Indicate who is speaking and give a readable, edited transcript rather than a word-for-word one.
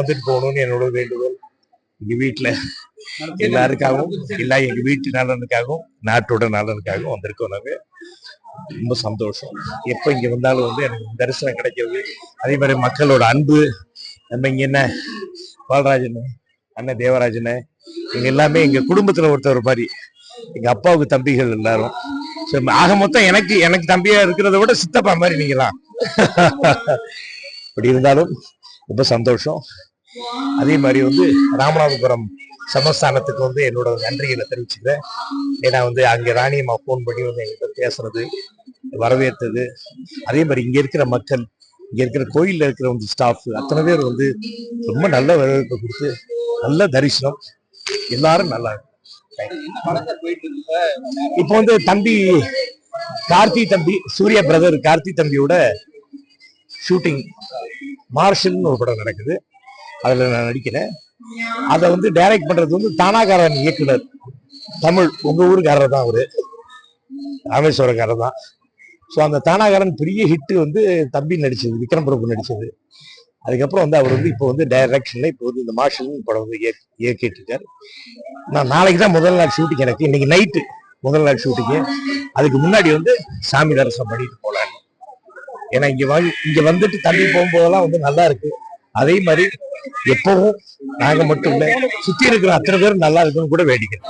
Speaker 1: வந்துட்டு போகணும்னு என்னோட வேண்டுதல். எங்க வீட்டுல எல்லாருக்காகவும், எங்க வீட்டு நலனுக்காகவும், நாட்டோட நலனுக்காகவும் வந்திருக்கோம். நாங்க ரொம்ப சந்தோஷம். எப்ப இங்க வந்தாலும் எனக்கு தரிசனம் கிடைக்கிறது. அதே மாதிரி மக்களோட அன்பு. நம்ம இங்க என்ன பாலராஜன் அண்ணன் தேவராஜன் இங்க எல்லாமே எங்க குடும்பத்துல ஒருத்தர் மாதிரி. எங்க அப்பாவுக்கு தம்பிகள் எல்லாரும். ஆக மொத்தம் எனக்கு தம்பியா இருக்கிறத விட சித்தப்பா மாதிரி நீங்களாம். அப்படி இருந்தாலும் ரொம்ப சந்தோஷம். அதே மாதிரி ராமநாதபுரம் சமஸ்தானத்துக்கு என்னோட நன்றிகளை தெரிவிச்சுக்கிறேன். ஏன்னா அங்க ராணியம்மா போன் பண்ணி எங்கிட்ட பேசுறது, வரவேற்றது. அதே மாதிரி இங்க இருக்கிற மக்கள், இங்க இருக்கிற கோயில்ல இருக்கிற ஸ்டாஃப் அத்தனை பேர் ரொம்ப நல்ல வரவேற்பை கொடுத்து நல்ல தரிசனம். எல்லாரும் நல்லா இருக்கு. இப்போ தம்பி கார்த்தி தம்பி, சூர்யா பிரதர் கார்த்தி தம்பியோட ஷூட்டிங் மார்ஷல்னு ஒரு படம் நடக்குது. அதுல நான் நடிக்கிறேன். அதை டைரக்ட் பண்றது தானாகாரன் இயக்குனர், தமிழ், உங்க ஊருக்காரர் தான் அவரு, ராமேஸ்வரக்காரர் தான். ஸோ அந்த தானாகாரன் பெரிய ஹிட் தம்பி நடிச்சது, விக்ரம் பிரபு நடிச்சது. அதுக்கப்புறம் அவர் இப்போ டைரக்ஷன்ல இப்போ இந்த மார்ஷல் படம் இயக்கிட்டு இருக்காரு. நான் நாளைக்கு தான் முதல் நாள் ஷூட்டிங். எனக்கு இன்னைக்கு நைட்டு முதல் நாள் ஷூட்டிங்கு. அதுக்கு முன்னாடி சாமி தரிசனம் பண்ணிட்டு போலாம். ஏன்னா இங்க வந்துட்டு தள்ளி போகும்போதெல்லாம் நல்லா இருக்கு. அதே மாதிரி எப்பவும் நாங்க மட்டும் இல்ல, சுத்தி இருக்கிற அத்தனை பேரும் நல்லா இருக்குன்னு கூட வேண்டிக்கிறேன்.